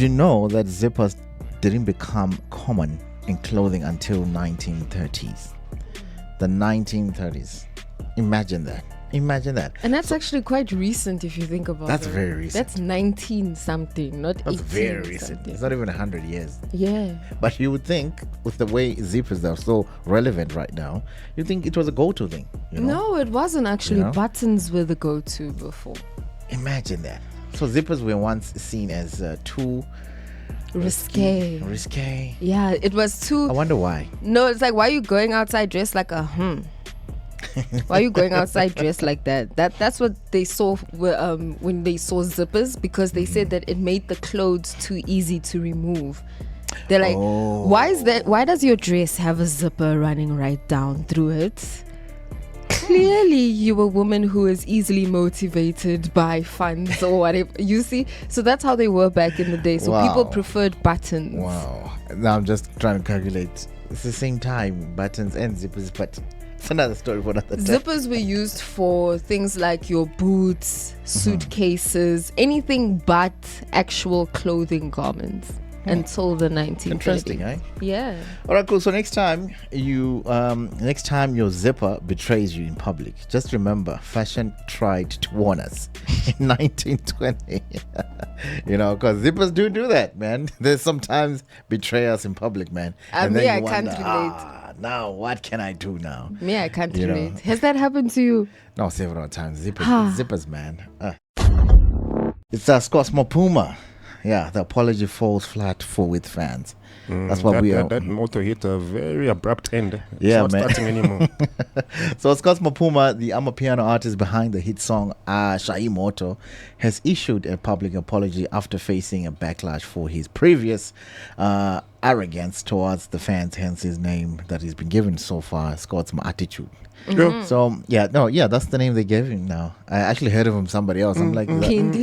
Did you know that zippers didn't become common in clothing until 1930s? The 1930s. Imagine that. And that's actually quite recent if you think about That's it. very recent. That's 19 something, not 18 That's very recent. something. It's not even 100 years. Yeah. But you would think, with the way zippers are so relevant right now, you think it was a go-to thing. You know? No, it wasn't actually. You know? Buttons were the go-to before. Imagine that. So zippers were once seen as too Risque. Yeah, it was too. I wonder why. No, it's like, why are you going outside dressed like a Why are you going outside dressed like that? That's what they saw when they saw zippers, because they said that it made the clothes too easy to remove. They're like, why is that? Why does your dress have a zipper running right down through it? Clearly, you're a woman who is easily motivated by funds or whatever. You see? So that's how they were back in the day. So people preferred buttons. Wow. Now I'm just trying to calculate. It's the same time, buttons and zippers, but it's another story for another time. Zippers were used for things like your boots, suitcases, anything but actual clothing garments until the 1930s. Interesting, eh? Yeah. All right, cool. So next time your zipper betrays you in public, just remember, fashion tried to warn us in 1920. Because zippers do that, man. They sometimes betray us in public, man. And then I you can't wonder, relate. Now what can I do now? Me, I can't relate. Has that happened to you? No, several times. Zippers, man. It's Scott Maphuma. Yeah, the apology falls flat with fans. That's what we are. That motto hit a very abrupt end. Yeah, it's not man. starting anymore. So Scott Maphuma, the Amapiano artist behind the hit song Shai Moto, has issued a public apology after facing a backlash for his previous arrogance towards the fans, hence his name that he's been given so far, Scott's Attitude. Yeah. So that's the name they gave him now. I actually heard it from somebody else. I'm like, Pindi.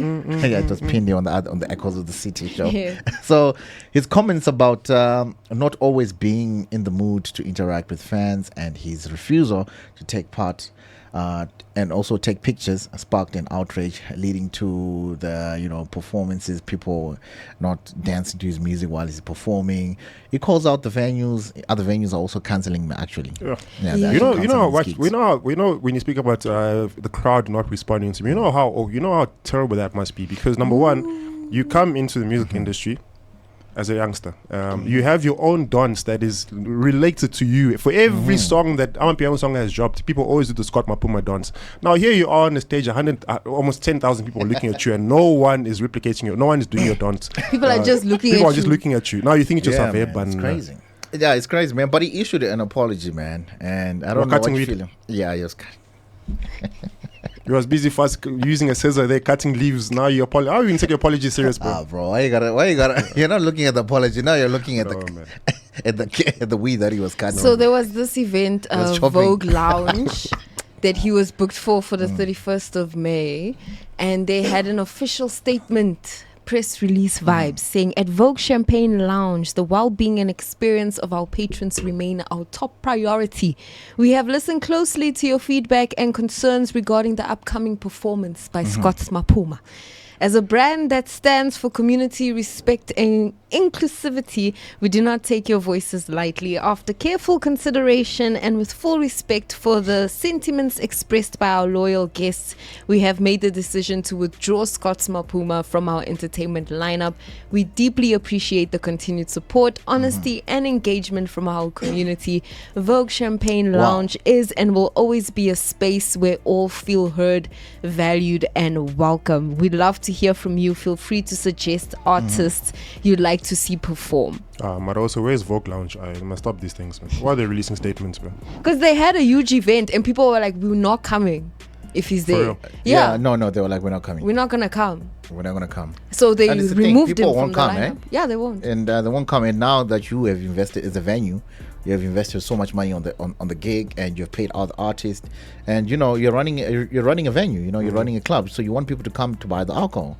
Yeah, it was Pindi on the Echoes of the City show. Yeah. So his comments about not always being in the mood to interact with fans and his refusal to take part and also take pictures sparked an outrage, leading to the performances, people not dancing to his music while he's performing. He calls out the venues. Other venues are also cancelling him, actually. Yeah. they're You actually know cancelling his we gigs. know when you speak about the crowd not responding to me, you know how terrible that must be, because number one, you come into the music industry as a youngster. You have your own dance that is related to you. For every song that Amapiano song has dropped, people always do the Scott Maphuma dance. Now here you are on the stage, almost 10,000 people are looking at you, and no one is replicating you. No one is doing your dance. People are just looking at you. People are just looking at you. Now you think it's just a man, verb. it's crazy. Yeah, it's crazy, man. But he issued an apology, man. And I don't know what you feel. Yeah, he was cutting. You was busy first using a scissor there, cutting leaves. Now you apologize. How are you going to take your apology serious, bro? Bro, why you gotta? You're not looking at the apology. Now you're looking at at the weed that he was cutting. So there was this event, was chopping. Vogue Lounge, that he was booked for the 31st of May, and they had an official statement, press release vibes, saying, at Vogue Champagne Lounge, the well-being and experience of our patrons remain our top priority. We have listened closely to your feedback and concerns regarding the upcoming performance by Scott Maphuma. As a brand that stands for community, respect, and inclusivity, we do not take your voices lightly. After careful consideration and with full respect for the sentiments expressed by our loyal guests, we have made the decision to withdraw Scott Maphuma from our entertainment lineup. We deeply appreciate the continued support, honesty, and engagement from our community. Vogue Champagne Lounge is and will always be a space where all feel heard, valued, and welcome. We'd love to hear from you. Feel free to suggest artists you'd like to see perform. But also, where's Vogue Lounge? I must stop these things, man. Why are they releasing statements, man? Because they had a huge event and people were like, we're not coming if he's there. real? Yeah. No, they were like, we're not coming. We're not gonna come. We're not gonna come. So they And it's the removed thing, people him from won't the come, lineup. Yeah, they won't. And they won't come. And now that you have invested as a venue, you have invested so much money on the gig, and you've paid all the artists, and you're running a venue. You're running a club, so you want people to come to buy the alcohol.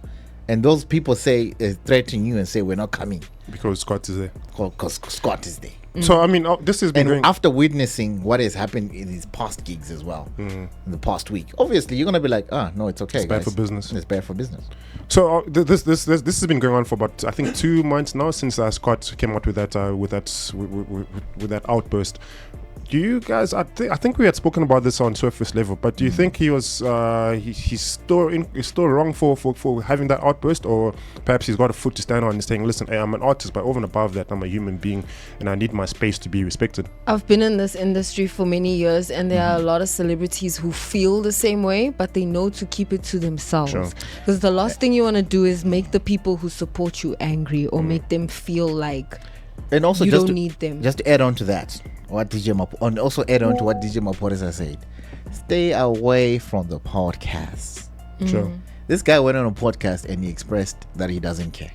And those people threaten you and say, we're not coming Because Scott is there. because Scott is there. So I mean, this has been And going. after witnessing what has happened in these past gigs as well, in the past week, obviously you're gonna be like, no, it's okay. It's bad guys. for business. It's bad for business. So this has been going on for about, I think, 2 months now since Scott came out with that outburst. Do you guys? I think we had spoken about this on surface level, but do you think he was he's still wrong for having that outburst, or perhaps he's got a foot to stand on and saying, listen, hey, I'm an artist, but over and above that, I'm a human being, and I need my space to be respected. I've been in this industry for many years, and there are a lot of celebrities who feel the same way, but they know to keep it to themselves. Sure. Because the last thing you want to do is make the people who support you angry or make them feel like And also, you just don't to, need them. just to add on to that, what DJ and also add on to what DJ Maphuma said, stay away from the podcast. Sure. This guy went on a podcast and he expressed that he doesn't care.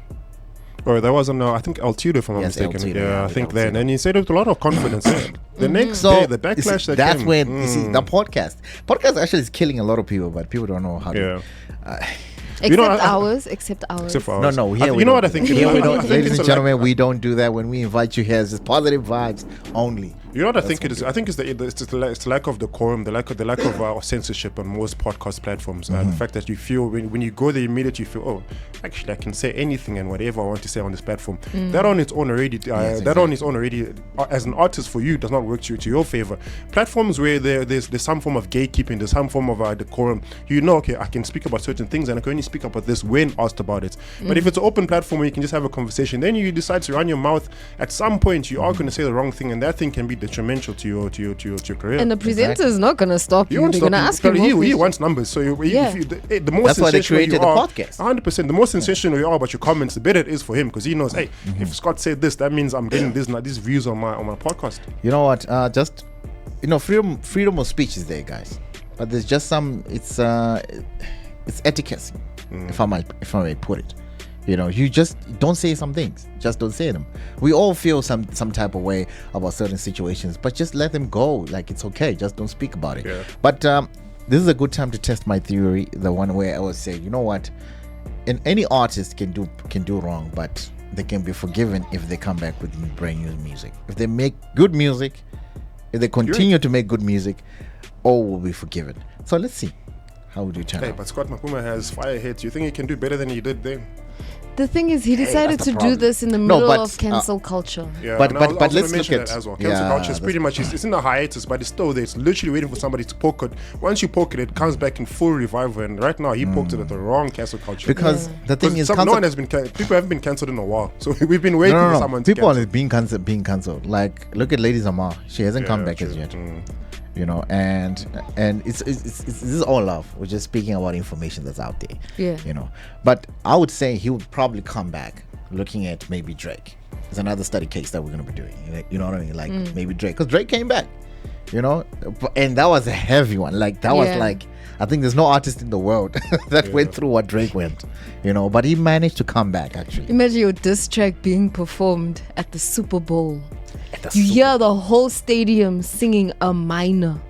Or that was I think Altitude, if I'm not Yes, mistaken. Altitude, Yeah, yeah, I think Altitude. then, and he said it with a lot of confidence. The next So day, the you see, backlash that that's came. when you see the podcast actually is killing a lot of people, but people don't know how to. Except You know, ours. Except for No, ours. no. Here You know what I think? Here we don't, I think ladies it's and a lack- gentlemen, we don't do that. When we invite you here, it's just positive vibes only. You know what I think it is? I think it's the lack of decorum, the lack of censorship on most podcast platforms. The fact that you feel when you go there immediately, you feel, oh, actually I can say anything and whatever I want to say on this platform. That on its own already, as an artist for you does not work to your favor. Platforms where there's some form of gatekeeping, there's some form of decorum. You know, okay, I can speak about certain things and I can only speak about this when asked about it. But if it's an open platform where you can just have a conversation, then you decide to run your mouth. At some point, you are going to say the wrong thing, and that thing can be detrimental to your career. And the presenter is not going to stop you. They're going to ask him. He wants numbers. So the more That's why they sensational created you the are, podcast. 100%. The more sensational you are about your comments, the better it is for him, because he knows, hey, if Scott said this, that means I'm getting these views on my podcast. You know what? Freedom of speech is there, guys. But there's just some. It's etiquette, if I may put it. You know, you just don't say some things. Just don't say them. We all feel some type of way about certain situations, but just let them go. Like, it's okay. Just don't speak about it. Yeah. But this is a good time to test my theory. The one where I would say, you know what? And any artist can do wrong, but they can be forgiven if they come back with brand new music. If they make good music, if they continue to make good music, all will be forgiven. So let's see. How would you turn out? But Scott Maphuma has fire hits. You think he can do better than he did then? The thing is, he decided that's the to do problem. this in the No, middle but, of cancel culture. Yeah, But- and but I was gonna let's mention look that at- as well. Cancel yeah, culture is pretty much it's in a hiatus, but it's still there. It's literally waiting for somebody to poke it. Once you poke it, it comes back in full revival. And right now, he poked it at the wrong cancel culture. Because the thing is, no cancel- one has been people haven't been cancelled in a while, so we've been waiting for someone to People cancel. are being cancelled. Like, look at Lady Zamar. She hasn't come back as true. yet. You know, and it's this is all love. We're just speaking about information that's out there. Yeah. You know, but I would say he would probably come back looking at maybe Drake. It's another study case that we're gonna be doing. You know what I mean? Like maybe Drake, because Drake came back. You know, and that was a heavy one. Like that was like, I think there's no artist in the world that went through what Drake went. You know, but he managed to come back actually. Imagine your diss track being performed at the Super Bowl. You hear the whole stadium singing a minor.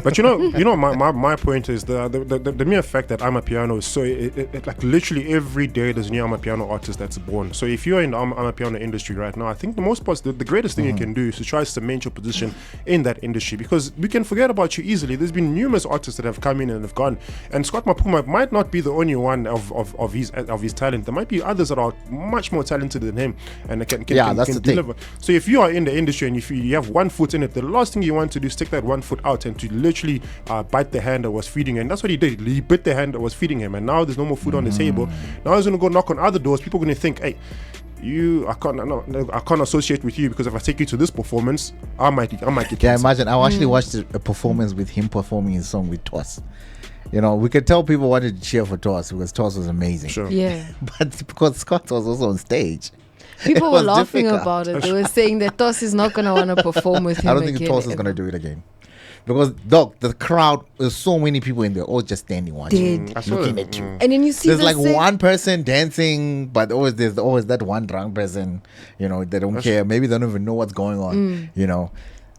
But you know, my point is the mere fact that I'm a piano is so it like literally every day there's a new I'm a piano artist that's born. So if you're in the I'm a piano industry right now, I think the greatest thing you can do is to try to cement your position in that industry, because we can forget about you easily. There's been numerous artists that have come in and have gone, and Scott Maphuma might not be the only one of his talent. There might be others that are much more talented than him and can that's the thing. deliver. So if you are in the industry and if you have one foot in it, the last thing you want to do is take that one foot out and to literally bite the hand that was feeding him. And that's what he did. He bit the hand that was feeding him, and now there's no more food on the table. Now he's gonna go knock on other doors. People are gonna think, hey, I can't associate with you, because if I take you to this performance, I might get canceled. Yeah, imagine I actually watched a performance with him performing his song with Toss. You know, we could tell people wanted to cheer for Toss because Toss was amazing. Sure. Yeah. But because Scott was also on stage, People it were was laughing difficult. about it. They were saying that Toss is not going to want to perform with him I don't think again. Toss is going to do it again. Because, dog, the crowd, there's so many people in there, all just standing watching, Dead. I saw looking it. at you. And then you see There's the like same- one person dancing, but there's always that one drunk person, you know, they don't care. Maybe they don't even know what's going on, you know.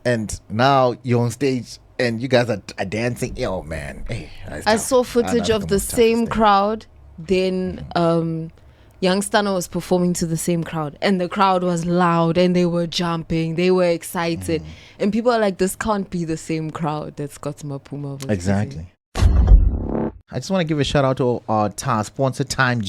And now you're on stage and you guys are dancing. Oh, man. Hey, that's I tough. saw footage That's of the most same toughest thing. crowd. Then Young Stunner was performing to the same crowd, and the crowd was loud, and they were jumping, they were excited, and people are like, this can't be the same crowd that Scott Maphuma was Exactly. I just want to give a shout out to our sponsor, Time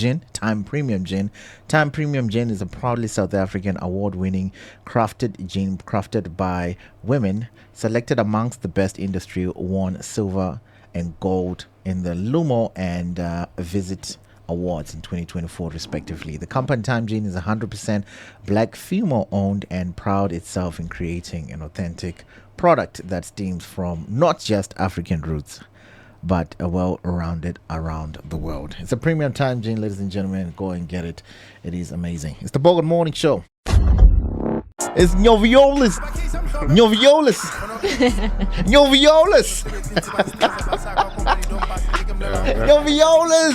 Premium Gin. Time Premium Gin is a proudly South African award-winning crafted gin crafted by women, selected amongst the best industry, won silver and gold in the Lumo and Visit Awards in 2024 respectively. The company Time Gin is 100% black, female owned, and proud itself in creating an authentic product that stems from not just African roots, but a well-rounded around the world. It's a premium Time Gin, ladies and gentlemen. Go and get it. It is amazing. It's the Bogart Morning Show. It's Nyoviyolis. Nyoviyolis. Nyoviyolis. Nyoviyolis.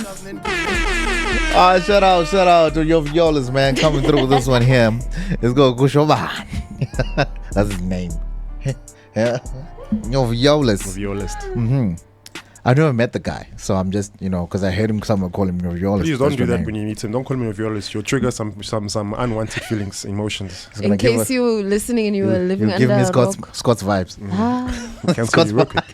Shout out to Nyoviyolis, man. Coming through with this one here. Let's go Kushoba. That's his name. Yeah. Nyoviyolis. Nyoviyolis. I've never met the guy, so I'm just, because I heard someone call him Nyoviyolis. Please don't do that when you meet him. Don't call him Nyoviyolis. You'll trigger some unwanted feelings, emotions. In case you were listening and you were living under give me a Scott's rock. vibes. Cancel you real quick.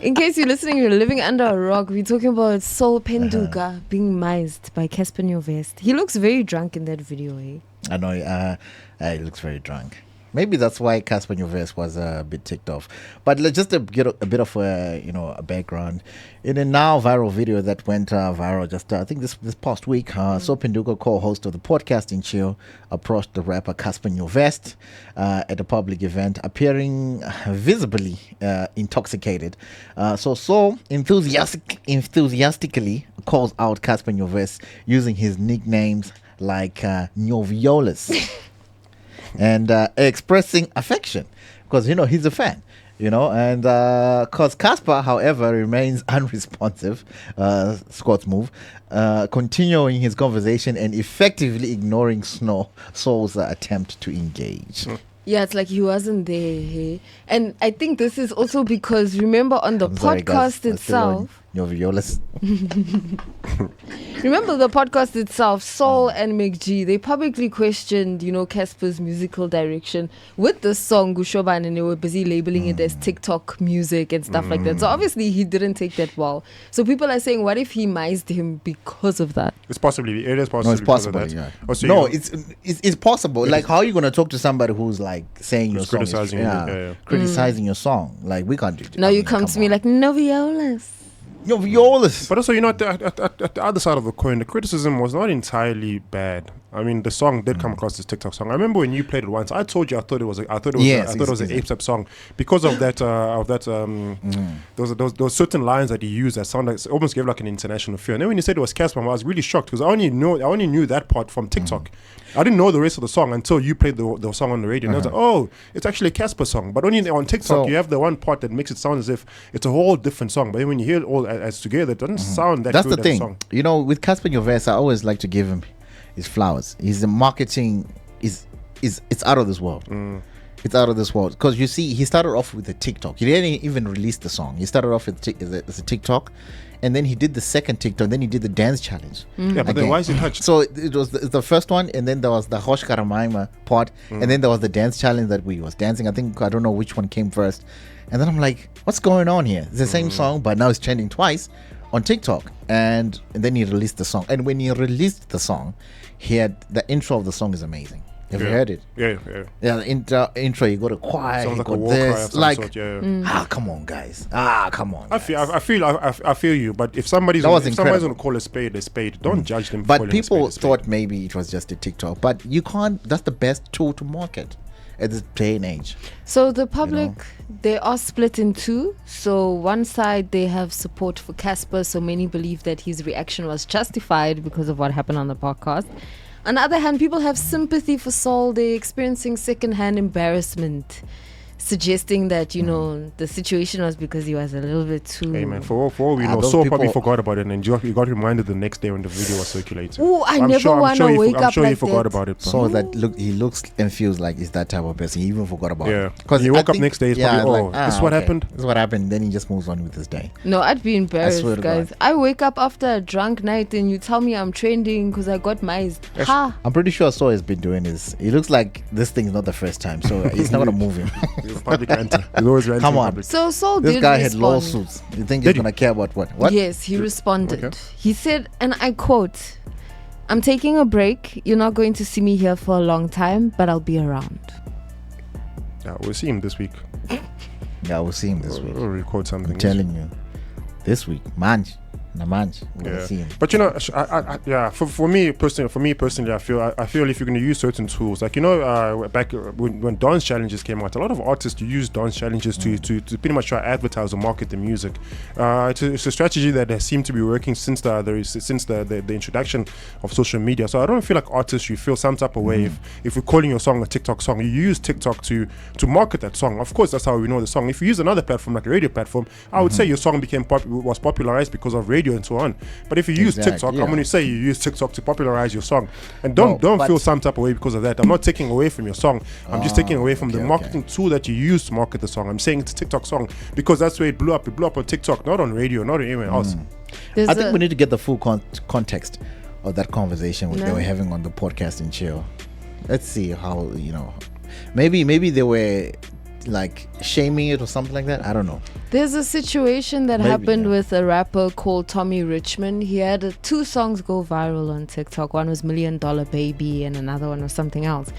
In case you're listening, you're living under a rock. We're talking about Sol Phenduka being mised by Cassper Nyovest. He looks very drunk in that video, eh? I know, he looks very drunk. Maybe that's why Cassper Nyovest was a bit ticked off. But just to get a bit of a background, in a now viral video that went viral just I think this past week, Sol Phenduka, co-host of the Podcasting Show, approached the rapper Cassper Nyovest at a public event, appearing visibly intoxicated. So Sol enthusiastically calls out Cassper Nyovest using his nicknames like Nyoviyolis. And expressing affection because he's a fan, and because Cassper, however, remains unresponsive, Scott's move, continuing his conversation and effectively ignoring Sol's attempt to engage. Yeah, it's like he wasn't there, hey? And I think this is also because, remember, on the podcast itself, Nyoviyolis. Remember the podcast itself, Sol and McG, they publicly questioned, Cassper's musical direction with the song Gushoban, and they were busy labeling it as TikTok music and stuff like that. So obviously he didn't take that well. So people are saying, what if he mised him because of that? It is possible. No, it's possible. Yeah. No, it's possible. Like, how are you going to talk to somebody who's like saying your song, criticizing your song? Like, we can't do that. Now you come to me like Nyoviyolis. Nyoviyolis. But also, at the other side of the coin, the criticism was not entirely bad. I mean, the song did come across as TikTok song. I remember when you played it once. I told you I thought it was an ASAP song because of that. Those certain lines that he used that sound like almost gave like an international feel. And then when you said it was Cassper, I was really shocked because I only knew that part from TikTok. I didn't know the rest of the song until you played the song on the radio. And I was like, oh, it's actually a Cassper song. But only on TikTok you have the one part that makes it sound as if it's a whole different song. But then when you hear it all as together, it doesn't sound that That's good the thing. as a song. With Cassper Nyovest, I always like to give him his flowers. His marketing is out of this world. It's out of this world because you see, he started off with a TikTok. He didn't even release the song. He started off as a TikTok, and then he did the second TikTok. Then he did the dance challenge. Yeah, but then why is it touched? So it was the first one, and then there was the Hosh Karamaima part, and then there was the dance challenge that we was dancing. I don't know which one came first. And then I'm like, what's going on here? It's the same song, but now it's trending twice on TikTok. And then he released the song. And when he released the song, he had the intro of the song is amazing. Have you heard it? Yeah. Yeah, the intro, you got a choir, Sounds you like a got war cry of this. some Like, sort, come on, guys. Come on. I feel you, but if somebody's going to call a spade, don't judge them. But people thought maybe it was just a TikTok. But you can't. That's the best tool to market at this day and age. So the public, they are split in two. So one side, they have support for Cassper. So many believe that his reaction was justified because of what happened on the podcast. On the other hand, people have sympathy for Sol. They're experiencing secondhand embarrassment. suggesting that the situation was because he was a little bit too. Hey man, for all we know, those Sol people- probably forgot about it, and you got reminded the next day when the video was circulating. Oh, I I'm never sure- I'm want sure to he- wake I'm up sure he like forgot that. about it. So that he looks and feels like he's that type of person. He even forgot about Yeah. it. Because He woke up next day, he's probably, this is what happened? This is what happened. Then he just moves on with his day. No, I'd be embarrassed, swear to guys. God. I wake up after a drunk night and you tell me I'm trending because I got mized. Ha! I'm pretty sure Saw has been doing this. It looks like this thing is not the first time, so it's not gonna move him. He's a public ranter. He's always ranting Come in on. public. So Sol This did guy had respond. lawsuits. You think he's Did he? gonna care about what? What? Yes, he responded. Okay. He said, and I quote, "I'm taking a break. You're not going to see me here for a long time, but I'll be around." Yeah, we'll see him this week. Yeah, we'll see him this week. We'll record something. I'm telling you, this week, Manj, we're gonna see him. But for me personally, I feel if you're going to use certain tools, like back when dance challenges came out, a lot of artists use dance challenges to pretty much try to advertise or market the music. It's a strategy that has seemed to be working since the introduction of social media. So I don't feel like artists should feel some type of way if we're calling your song a TikTok song. You use TikTok to market that song. Of course, that's how we know the song. If you use another platform like a radio platform, I would say your song was popularized because of radio and so on. But if you use TikTok, I'm going to say you use TikTok to popularize your song, and don't feel some type of way because of that. I'm not taking away from your song. I'm just taking away from the marketing tool that you use to market the song. I'm saying it's a TikTok song because that's where it blew up. It blew up on TikTok, not on radio, not anywhere else. There's I think a- we need to get the full context of that conversation they No. were having on the podcast in Chill. Let's see how maybe they were like shaming it or something like that. I don't know. There's a situation that Maybe, happened yeah. with a rapper called Tommy Richmond. He had two songs go viral on TikTok. One was $1 Million Baby and another one was something else.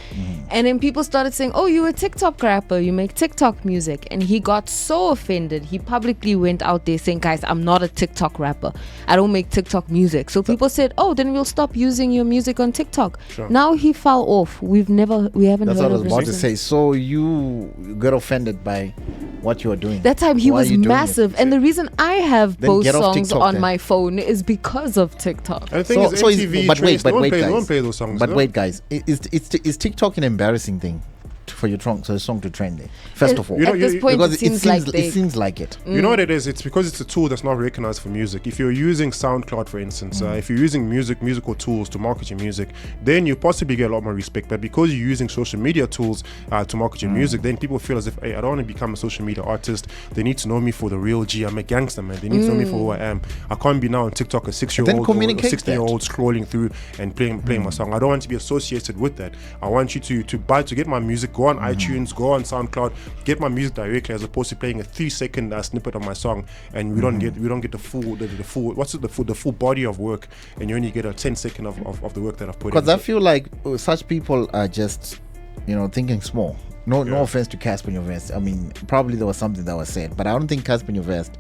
And then people started saying, "Oh, you're a TikTok rapper. You make TikTok music." And he got so offended. He publicly went out there saying, "Guys, I'm not a TikTok rapper. I don't make TikTok music." So people said, "Oh, then we'll stop using your music on TikTok." Sure. Now he fell off. We haven't That's heard what I was of about him to since. say. So you got offended by what you are doing. That time he Why are was you doing it? massive, and the reason I have Then both get off songs TikTok on then. my phone is because of TikTok. And the thing is, MTV, but wait, Trace, they won't guys. play those songs. But no? wait, guys, is TikTok an embarrassing thing for your song to trend? First of all, At this point, because it seems like they. it seems like it. You know what it is? It's because it's a tool that's not recognized for music. If you're using SoundCloud, for instance, if you're using musical tools to market your music, then you possibly get a lot more respect. But because you're using social media tools to market your music, then people feel as if, hey, I don't want to become a social media artist. They need to know me for the real G. I'm a gangster, man. They need to know me for who I am. I can't be now on TikTok a 6-year-old or a communicate 16-year-old scrolling through and playing my song. I don't want to be associated with that. I want you to get my music, go on iTunes, go on SoundCloud, get my music directly, as opposed to playing a 3-second snippet of my song, and we don't get the full body of work, and you only get a 10-second of the work that I've put in. Because I feel like such people are just, thinking small. No offense to Cassper Nyovest. I mean, probably there was something that was said, but I don't think Cassper Nyovest,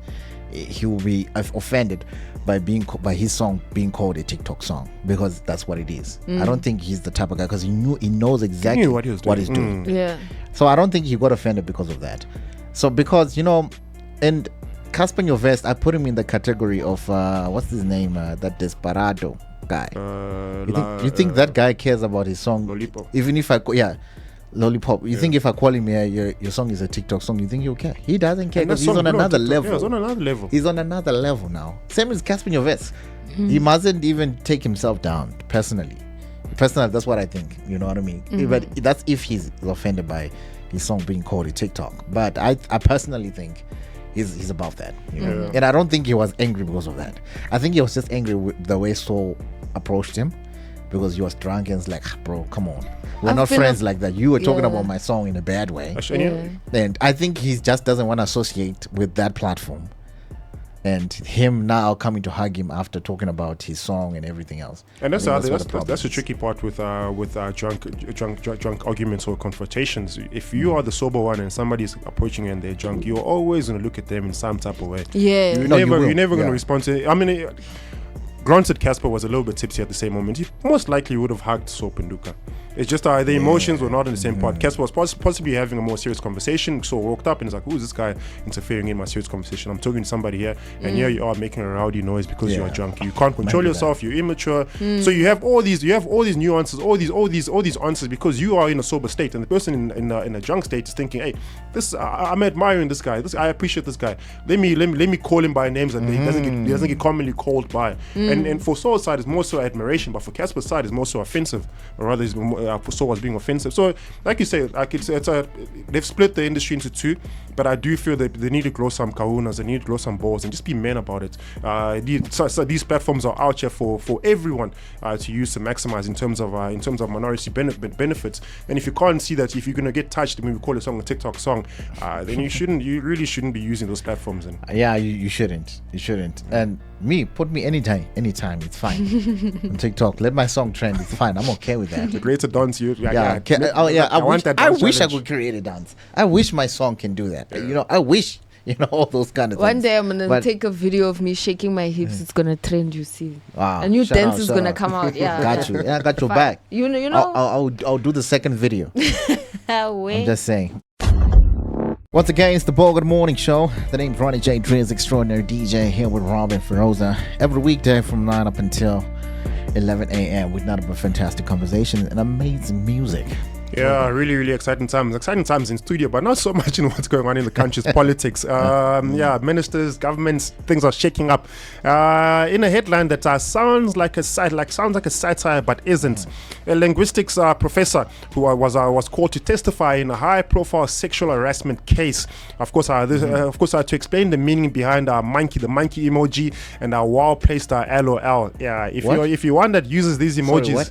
he will be offended by his song being called a TikTok song, because that's what it is. I don't think he's the type of guy, because he knows exactly what he was doing. he's doing. Yeah. So I don't think he got offended because of that. So because and Cassper Nyovest, I put him in the category of what's his name, that Desperado guy. You think that guy cares about his song? Lollipop. Even if Lollipop. You think if I call him here, your song is a TikTok song, you think he'll care? He doesn't care, And that because he's song on blew another TikTok. level. Yeah, it's on another level. He's on another level now. Same as Cassper Nyovest. He mustn't even take himself down personally. Personally, that's what I think. You know what I mean? But that's if he's offended by his song being called a TikTok. But I personally think he's above that. And I don't think he was angry because of that. I think he was just angry with the way Sol approached him, because he was drunk and it's like, bro, come on. We're I've not been friends like that. You were talking Yeah. about my song in a bad way. Actually, Yeah. And I think he just doesn't want to associate with that platform. And him now coming to hug him after talking about his song and everything else. And that's I think what the the problem is. tricky part with drunk arguments or confrontations. If you are the sober one and somebody's approaching you and they're drunk, you're always going to look at them in some type of way. Yeah. You're No, you will. never going Yeah. to respond to it. I mean, granted, Cassper was a little bit tipsy at the same moment. He most likely would have hugged Sol Phenduka. It's just the emotions were not in the same part. Cassper was possibly having a more serious conversation, so walked up and he's like, who's this guy interfering in my serious conversation? I'm talking to somebody here, and here you are making a rowdy noise because you're a junkie. You can't control yourself, you're immature. So you have all these nuances, all these answers because you are in a sober state, and the person in a drunk state is thinking, hey, I'm admiring this guy. I appreciate this guy. Let me call him by names that he doesn't get commonly called by. And for Sol's side, it's more so admiration, but for Cassper's side, it's more so offensive, or rather, Sol was being offensive. So, like you say, like they've split the industry into two, but I do feel that they need to grow some kahunas, they need to grow some balls, and just be men about it. So these platforms are out here for everyone to use to maximize in terms of minority benefits. And if you can't see that, if you're gonna get touched when we call a song a TikTok song, then you really shouldn't be using those platforms. And yeah, you shouldn't. And put me anytime, it's fine. On TikTok, let my song trend. It's fine. I'm okay with that. The greater dance, I wish I could create a dance. I wish my song can do that. I wish. All those kind of things. One day I'm gonna take a video of me shaking my hips. It's gonna trend. You see, a new dance is gonna come out. Yeah, got you. Yeah, I got your back. You know. I'll do the second video. I'm just saying. Once again, it's the Bogart Morning Show. The name's Ronnie J. Driz, extraordinary DJ, here with Robin Feroza. Every weekday from 9 up until 11 a.m. with nothing but fantastic conversation and amazing music. Yeah, really, really exciting times. Exciting times in studio, but not so much in what's going on in the country's politics. Ministers, governments, things are shaking up. In a headline that sounds like a satire, but isn't. A linguistics professor who was called to testify in a high-profile sexual harassment case. Of course, to explain the meaning behind the monkey emoji and our well-placed LOL. Yeah, if you're one that uses these emojis,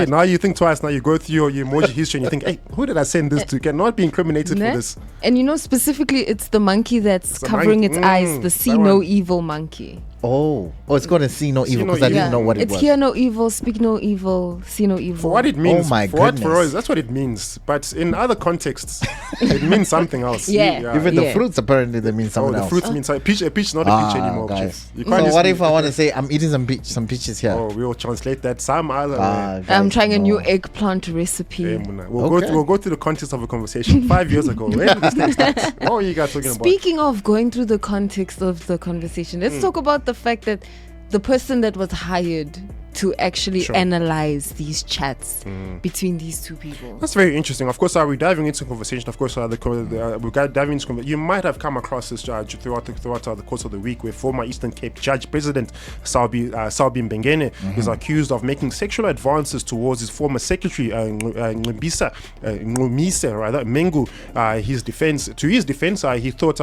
now you think twice. Now you go through your emoji history and you think, hey, who did I send this to? Cannot be incriminated for this. And specifically, it's the monkey that's covering its eyes, the see no evil monkey. Oh, it's going to see no evil because I didn't know what it was. It's hear no evil, speak no evil, see no evil. For what it means. Oh my goodness. That's what it means. But in other contexts, it means something else. Even the fruits apparently they mean something else. The fruits means a peach is not a peach anymore. Guys. So what if I want to say I'm eating some peaches here? Oh, we'll translate that some other way. I'm trying a new eggplant recipe. We'll go through the context of a conversation 5 years ago. Where did this thing start? What were you guys talking about? Speaking of going through the context of the conversation, let's talk about the fact that the person that was hired to actually analyze these chats between these two people. That's very interesting. Of course, we're diving into conversation. Of course, we're diving into conversation. You might have come across this throughout the course of the week, where former Eastern Cape Judge President Salbi Mbengene is accused of making sexual advances towards his former secretary Nyoviyolis Mengu. To his defense, he thought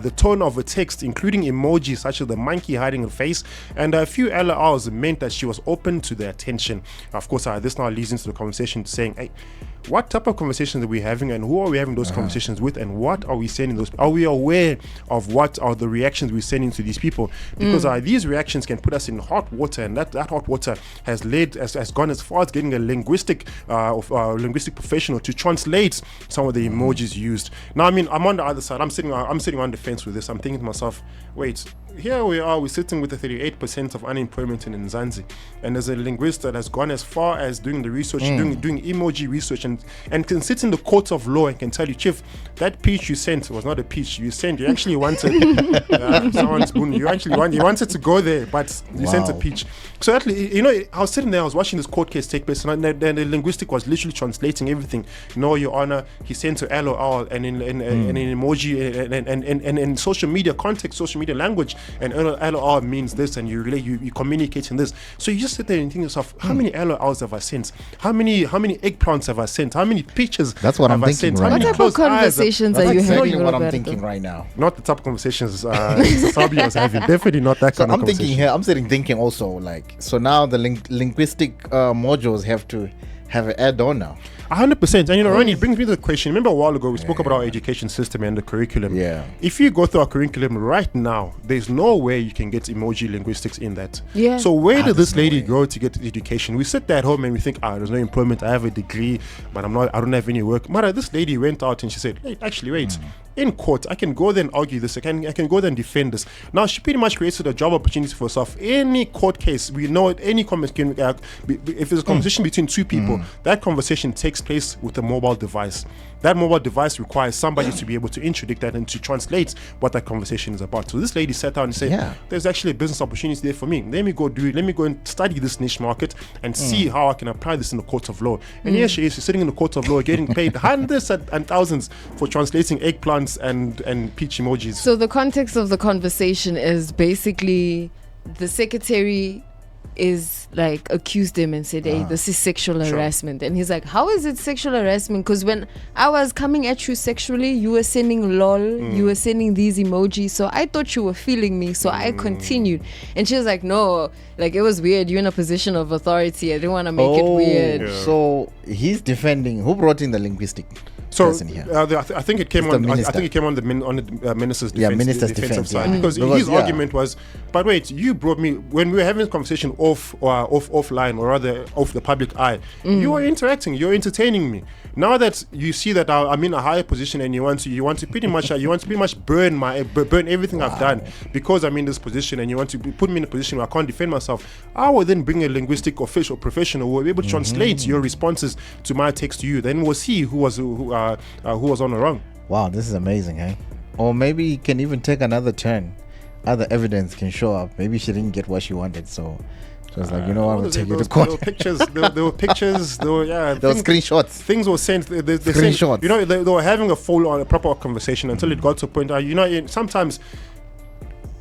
the tone of a text, including emojis such as the monkey hiding her face and a few LOLs, meant that she was open to the attention. Of course, this now leads into the conversation saying, hey, what type of conversations are we having and who are we having those conversations with and what are we sending those? Are we aware of what are the reactions we're sending to these people? Because these reactions can put us in hot water, and that hot water has gone as far as getting a linguistic professional to translate some of the emojis used. Now, I mean, I'm on the other side. I'm sitting on the fence with this. I'm thinking to myself, wait, here we are, we're sitting with the 38% of unemployment in Nzanzi, and there's a linguist that has gone as far as doing the research, doing emoji research, and can sit in the court of law and can tell you, Chief, that peach you sent was not a peach you actually wanted someone's spoon. You wanted to go there, but you sent a peach. So actually, I was sitting there, I was watching this court case take place, and then the linguistic was literally translating everything. No, Your Honor, he sent a LOL and in emoji and in social media context, social media language, and LOL means this, and you communicate in this. So you just sit there and think to yourself, how many LOLs have I sent? How many eggplants have I sent? How many peaches? That's what I'm thinking right now. What type of conversations are you having? That's what I'm thinking right now. Not the type of conversations Sabi was having. Definitely not that kind of conversation. Thinking here. I'm sitting thinking also, so now the linguistic modules have to have an add-on now. 100%. And Ronnie, it brings me to the question. Remember a while ago we spoke about our education system and the curriculum. Yeah. If you go through our curriculum right now, there's no way you can get emoji linguistics in that. Yeah. So where did this there's no lady way. go to get education? We sit there at home and we think, there's no employment. I have a degree, but I don't have any work. Mara, this lady went out and she said, hey, actually, wait. In court, I can go there and argue this. I can go there and defend this. Now, she pretty much created a job opportunity for herself. Any court case, we know any conversation, if there's a conversation between two people, that conversation takes place with a mobile device. That mobile device requires somebody to be able to interdict that and to translate what that conversation is about. So this lady sat down and said, there's actually a business opportunity there for me. Let me go and study this niche market and see how I can apply this in the court of law. And here she is, she's sitting in the court of law getting paid hundreds and thousands for translating eggplants and peach emojis. So the context of the conversation is basically the secretary is like accused him and said, hey, this is sexual harassment. And he's like, how is it sexual harassment? Because when I was coming at you sexually, you were sending lol, you were sending these emojis, so I thought you were feeling me, so I continued. And she was like, no, like it was weird, you're in a position of authority, I didn't want to make it weird. So he's defending. Who brought in the linguistic person here? I think it came It's on. the I minister. think it came on the minister's defense, minister's defensive defense, side because his argument was, but wait, you brought me when we were having a conversation offline or rather off the public eye. You are interacting, you're entertaining me. Now that you see that I'm in a higher position and you want to pretty much burn everything I've done because I'm in this position and you want to put me in a position where I can't defend myself. I will then bring a linguistic official professional who will be able to translate your responses to my text to you. Then we'll see who was on the wrong. Wow, this is amazing, eh? Or maybe it can even take another turn. Other evidence can show up. Maybe she didn't get what she wanted, so she was like, you know what, I'm gonna take you to court. There were pictures. There were pictures. There were screenshots. Things were sent. They Screenshots. sent, they were having a proper conversation until it got to a point. Sometimes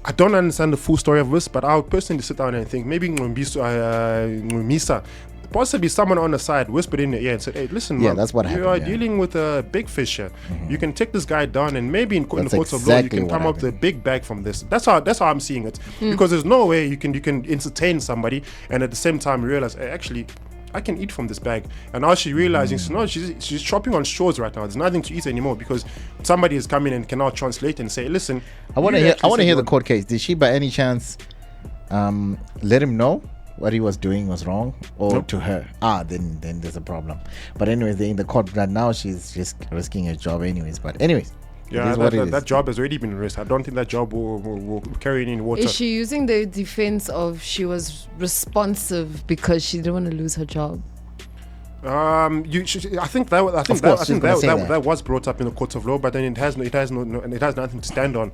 I don't understand the full story of this, but I would personally sit down and think maybe Misa. Possibly someone on the side whispered in your ear and said, hey, listen, man, that's what happened. You are dealing with a big fish here. You can take this guy down and maybe in the courts of law you exactly can come up with a big bag from this. That's how I'm seeing it. Because there's no way you can entertain somebody and at the same time realize, hey, actually I can eat from this bag. And now she's realizing she's chopping on straws right now. There's nothing to eat anymore because somebody is coming and can now translate and say, listen, I want to hear the court case. Did she by any chance let him know what he was doing was wrong, or to her? Then there's a problem. But anyways, they're in the court right now. She's just risking her job anyways. But anyways, that job has already been risked. I don't think that job will carry any water. Is she using the defense of she was responsive because she didn't want to lose her job? I think that was brought up in the court of law, but then it has nothing to stand on.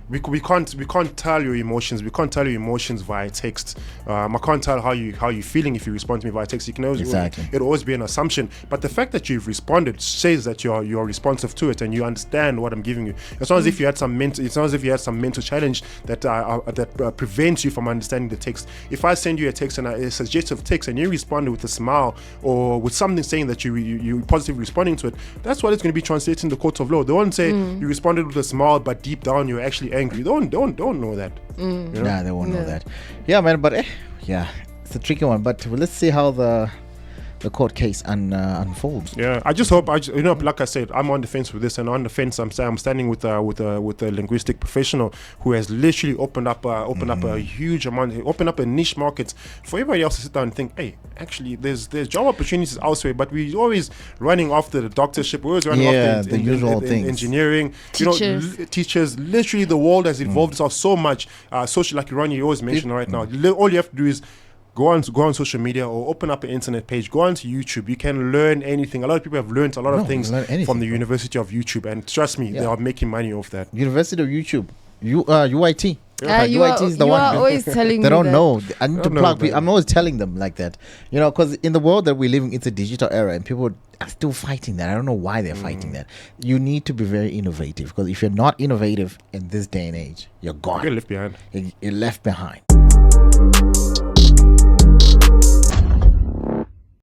We can't tell your emotions. We can't tell your emotions via text. I can't tell how you feeling if you respond to me via text. You can always, it'll always be an assumption. But the fact that you've responded says that you're responsive to it and you understand what I'm giving you. It's not as if you had some mental challenge that prevents you from understanding the text. If I send you a text and a suggestive text and you respond with a smile or with something saying that you positively responding to it, that's what it's going to be translated in the court of law. They won't say you responded with a smile, but deep down you're actually angry. They don't know that. Nah, they won't know that. Yeah, man. But it's a tricky one. But let's see how the court case unfolds. Yeah, I just hope. Like I said, I'm on the fence with this, and on the fence, I'm standing with a linguistic professional who has literally opened up a huge amount, opened up a niche market for everybody else to sit down and think, hey, actually, there's job opportunities elsewhere, but we're always running after the doctorship. We're always running after the usual things. Engineering, teachers. Teachers. Literally, the world has evolved itself so much. Social, like Ronnie always mentioned right now. All you have to do is go on social media or open up an internet page. Go onto YouTube. You can learn anything. A lot of people have learned a lot of things from the University of YouTube, and trust me, they are making money off that. University of YouTube, UIT. UIT is the one. You are always telling me they don't that. know. I need to plug people. I'm always telling them like that. Because in the world that we're living, it's a digital era, and people are still fighting that. I don't know why they're fighting that. You need to be very innovative, because if you're not innovative in this day and age, you're gone. You're left behind. You're left behind.